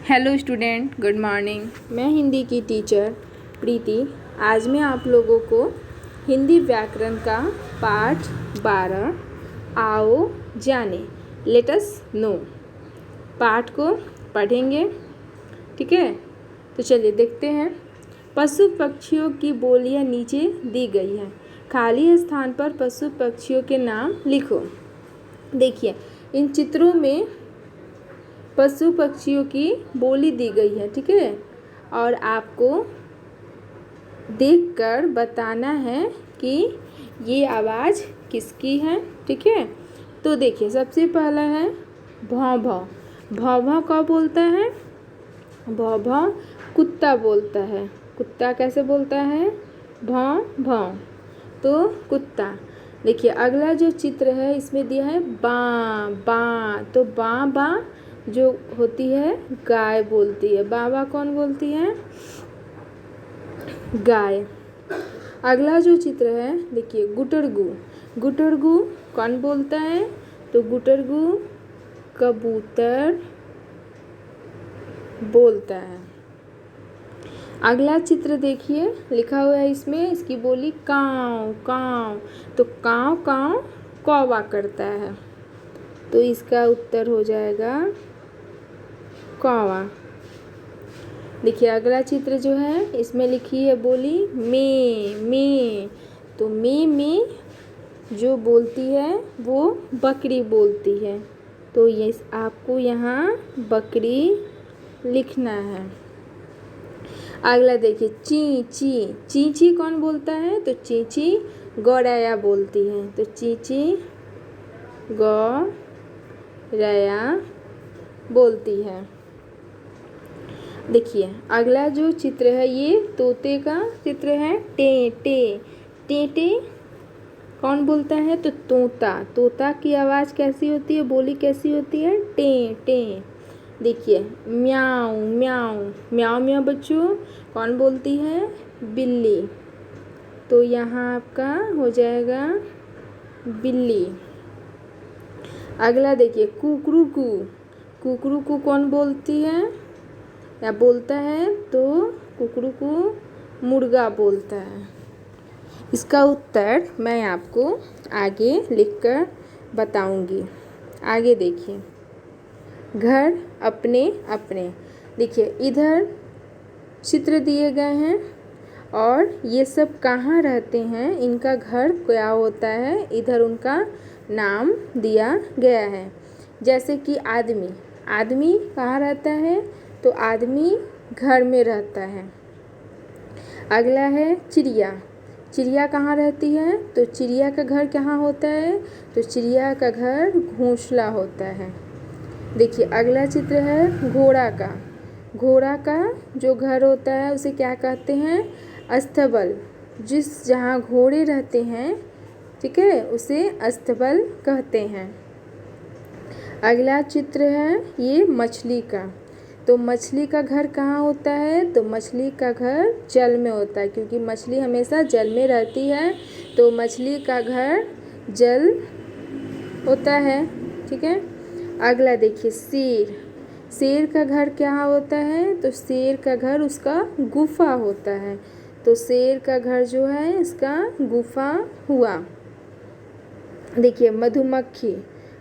Hello student, good morning. मैं हिंदी की teacher प्रीति। आज मैं आप लोगों को हिंदी व्याकरण का पाठ 12 आओ जाने लेट अस नो पाठ को पढ़ेंगे। ठीक है, तो चलिए देखते हैं। पशु पक्षियों की बोलियां नीचे दी गई हैं। खाली स्थान पर पशु पक्षियों के नाम लिखो। देखिए, इन चित्रों में पशु पक्षियों की बोली दी गई है। ठीक है, और आपको देखकर बताना है कि ये आवाज़ किसकी है। ठीक है, तो देखिए, सबसे पहला है भौं भौं। भौं भौं कौन बोलता है? भौं भौं कुत्ता बोलता है। कुत्ता कैसे बोलता है? भौं भौं, तो कुत्ता। देखिए, अगला जो चित्र है इसमें दिया है बाँ बाँ, तो बाँ बाँ जो होती है गाय बोलती है। बाबा कौन बोलती है? गाय। अगला जो चित्र है देखिए गुटरगू। गुटरगू कौन बोलता है? तो गुटरगू कबूतर बोलता है। अगला चित्र देखिए, लिखा हुआ है इसमें, इसकी बोली काँव काँव, तो काँव काँव कौवा करता है, तो इसका उत्तर हो जाएगा कौवा। देखिए, अगला चित्र जो है इसमें लिखी है बोली में में, तो में जो बोलती है वो बकरी बोलती है, तो ये आपको यहाँ बकरी लिखना है। अगला देखिए ची ची। ची ची कौन बोलता है? तो ची ची गौरैया बोलती है, तो ची ची गौरैया बोलती है। देखिए, अगला जो चित्र है ये तोते का चित्र है। टे टे टे टे कौन बोलता है? तो तोता। तोता की आवाज़ कैसी होती है, बोली कैसी होती है? टे टे। देखिए, म्याऊ म्याऊ। म्याऊ म्याऊ बच्चों कौन बोलती है? बिल्ली, तो यहाँ आपका हो जाएगा बिल्ली। अगला देखिए कुकरू कू। कुकरू कू कौन बोलती है या बोलता है? तो कुकरू को मुर्गा बोलता है। इसका उत्तर मैं आपको आगे लिखकर बताऊंगी। आगे देखिए, घर अपने अपने। देखिए, इधर चित्र दिए गए हैं और ये सब कहाँ रहते हैं, इनका घर क्या होता है, इधर उनका नाम दिया गया है। जैसे कि आदमी। आदमी कहाँ रहता है? तो आदमी घर में रहता है। अगला है चिड़िया। चिड़िया कहाँ रहती है? तो चिड़िया का घर कहाँ होता है? तो चिड़िया का घर घोंसला होता है। देखिए, अगला चित्र है घोड़ा का। घोड़ा का जो घर होता है उसे क्या कहते हैं? अस्तबल। जहाँ घोड़े रहते हैं, ठीक है, उसे अस्तबल कहते हैं। अगला चित्र है ये मछली का। तो मछली का घर कहाँ होता है? तो मछली का घर जल में होता है, क्योंकि मछली हमेशा जल में रहती है, तो मछली का घर जल होता है। ठीक है, अगला देखिए शेर। शेर का घर क्या होता है? तो शेर का घर उसका गुफा होता है, तो शेर का घर जो है इसका गुफा हुआ। देखिए मधुमक्खी।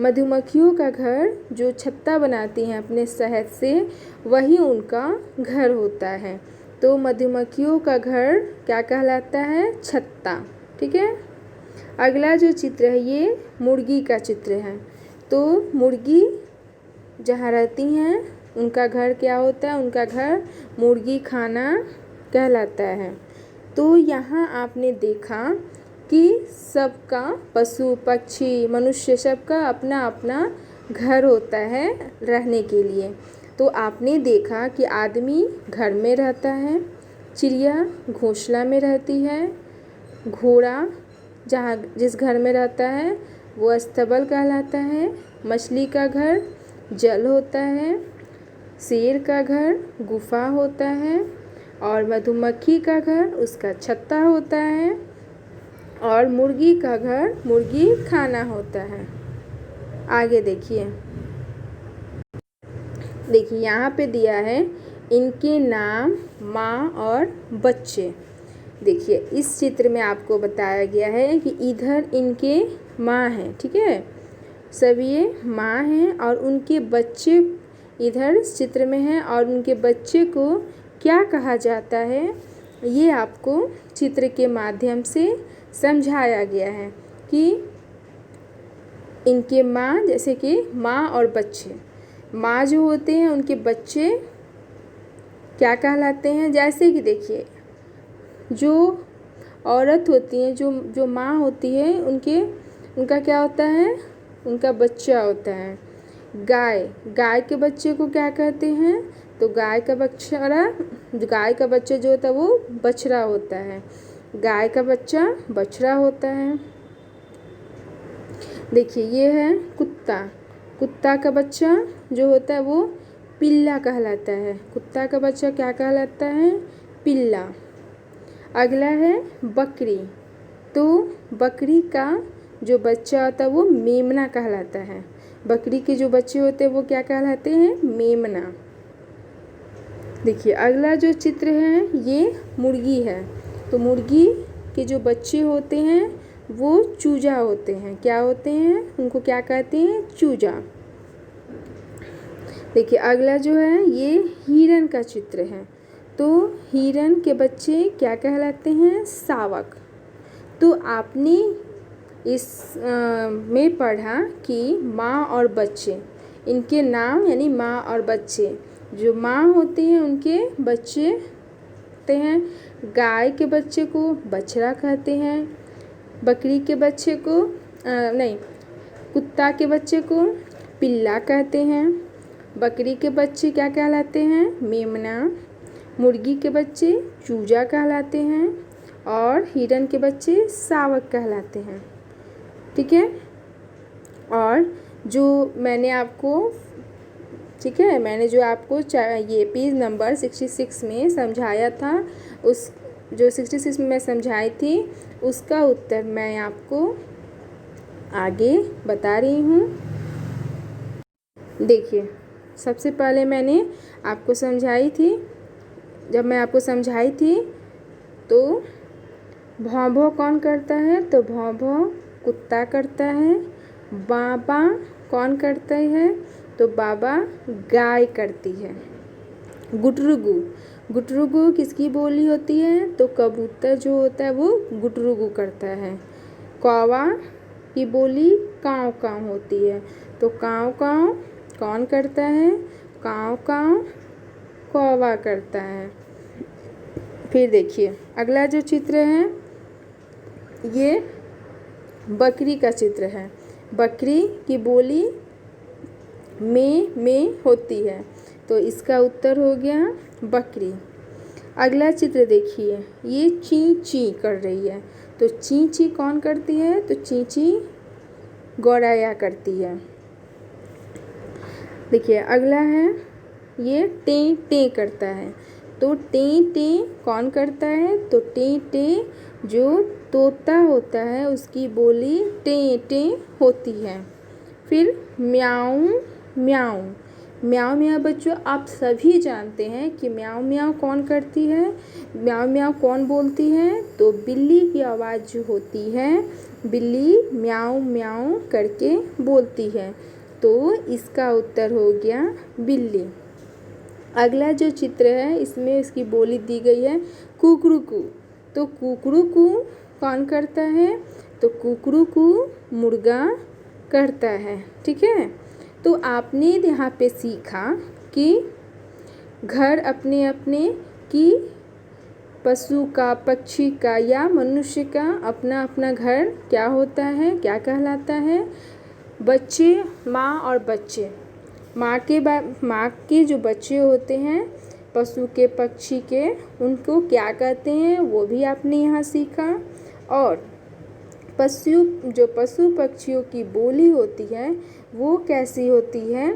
मधुमक्खियों का घर जो छत्ता बनाती हैं अपने शहद से, वही उनका घर होता है, तो मधुमक्खियों का घर क्या कहलाता है? छत्ता। ठीक है, अगला जो चित्र है ये मुर्गी का चित्र है। तो मुर्गी जहाँ रहती हैं उनका घर क्या होता है? उनका घर मुर्गी खाना कहलाता है। तो यहाँ आपने देखा कि सबका, पशु पक्षी मनुष्य, सबका अपना अपना घर होता है रहने के लिए। तो आपने देखा कि आदमी घर में रहता है, चिड़िया घोंसला में रहती है, घोड़ा जिस घर में रहता है वो अस्तबल कहलाता है, मछली का घर जल होता है, शेर का घर गुफा होता है, और मधुमक्खी का घर उसका छत्ता होता है, और मुर्गी का घर मुर्गी खाना होता है। आगे देखिए, देखिए यहाँ पे दिया है इनके नाम, माँ और बच्चे। देखिए इस चित्र में आपको बताया गया है कि इधर इनके माँ हैं, ठीक है, सब ये माँ हैं और उनके बच्चे इधर इस चित्र में हैं और उनके बच्चे को क्या कहा जाता है ये आपको चित्र के माध्यम से समझाया गया है कि इनके माँ, जैसे कि माँ और बच्चे, माँ जो होते हैं उनके बच्चे क्या कहलाते हैं। जैसे कि देखिए जो औरत होती हैं, जो माँ होती है, उनका क्या होता है, उनका बच्चा होता है। गाय के बच्चे को क्या कहते हैं, तो गाय का बच्चा जो होता है वो बछड़ा होता है। गाय का बच्चा बछड़ा होता है। देखिए ये है कुत्ता का बच्चा जो होता है वो पिल्ला कहलाता है। कुत्ता का बच्चा क्या कहलाता है, पिल्ला। अगला है बकरी, तो बकरी का जो बच्चा होता है वो मेमना कहलाता है। बकरी के जो बच्चे होते हैं वो क्या कहलाते हैं, मेमना। देखिए अगला जो चित्र है ये मुर्गी है, तो मुर्गी के जो बच्चे होते हैं वो चूजा होते हैं। क्या होते हैं, उनको क्या कहते हैं, चूजा। देखिए अगला जो है ये हिरन का चित्र है, तो हिरन के बच्चे क्या कहलाते हैं, सावक। तो आपने इस में पढ़ा कि माँ और बच्चे, इनके नाम यानी माँ और बच्चे। जो माँ होती हैं उनके बच्चे होते हैं, गाय के बच्चे को बछड़ा कहते हैं, बकरी के बच्चे को कुत्ता के बच्चे को पिल्ला कहते हैं, बकरी के बच्चे क्या कहलाते हैं, मेमना, मुर्गी के बच्चे चूजा कहलाते हैं और हिरन के बच्चे सावक कहलाते हैं। ठीक है, और जो मैंने आपको, ठीक है, मैंने जो आपको ये पेज नंबर 66 में समझाया था, उस जो 66 में मैं समझाई थी उसका उत्तर मैं आपको आगे बता रही हूँ। देखिए सबसे पहले मैंने आपको समझाई थी, जब मैं आपको समझाई थी तो भौं-भौं कौन करता है, तो भौं-भौं कुत्ता करता है। बाबा कौन करता है, तो बाबा गाय करती है। गुटरुगु, गुटरुगु किसकी बोली होती है, तो कबूतर जो होता है वो गुटरुगु करता है। कौवा की बोली काँव काँव होती है, तो काँव काँव कौन करता है, काँव काँव कौवा करता है। फिर देखिए अगला जो चित्र है ये बकरी का चित्र है। बकरी की बोली में होती है, तो इसका उत्तर हो गया बकरी। अगला चित्र देखिए, ये ची ची कर रही है, तो ची ची कौन करती है, तो ची ची गौरैया करती है। देखिए अगला है ये टे टे करता है, तो टे टे कौन करता है, तो टे टे जो तोता होता है उसकी बोली टे टे होती है। फिर म्याऊ म्याऊ, म्याऊ म्याऊ बच्चों आप सभी जानते हैं कि म्याऊ म्याऊ कौन करती है, म्याऊ म्याऊ कौन बोलती है, तो बिल्ली की आवाज़ जो होती है, बिल्ली म्याऊ म्याऊ करके बोलती है, तो इसका उत्तर हो गया बिल्ली। अगला जो चित्र है इसमें इसकी बोली दी गई है कुकरुकू, तो कुकरुकू कौन करता है, तो कुकरुकू मुर्गा करता है। ठीक है, तो आपने यहाँ पे सीखा कि घर अपने अपने की पशु का, पक्षी का या मनुष्य का अपना अपना घर क्या होता है, क्या कहलाता है। बच्चे, माँ और बच्चे, माँ के जो बच्चे होते हैं पशु के, पक्षी के, उनको क्या कहते हैं वो भी आपने यहाँ सीखा। और जो पशु पक्षियों की बोली होती है वो कैसी होती है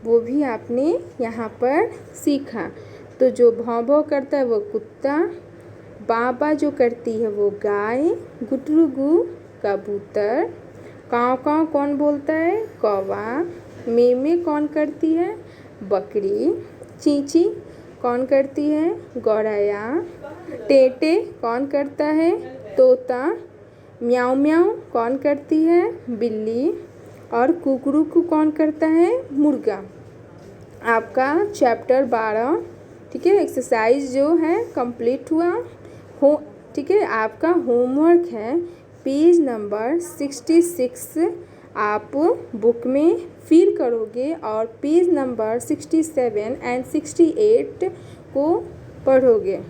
वो भी आपने यहाँ पर सीखा। तो जो भौं भौं करता है वो कुत्ता, बाबा जो करती है वो गाय, गुटरुगु कबूतर, काँव काँव कौन बोलता है, कौवा, में कौन करती है, बकरी। चींची कौन करती है? गौरैया। टेटे कौन करता है? तोता। म्याऊं म्याऊं कौन करती है? बिल्ली। और कुकरू कौन करता है? मुर्गा। आपका चैप्टर 12 ठीक है एक्सरसाइज जो है कंप्लीट हुआ हो। ठीक है, आपका होमवर्क है पेज नंबर 66 आप बुक में फिल करोगे और पेज नंबर 67 एंड 68 को पढ़ोगे।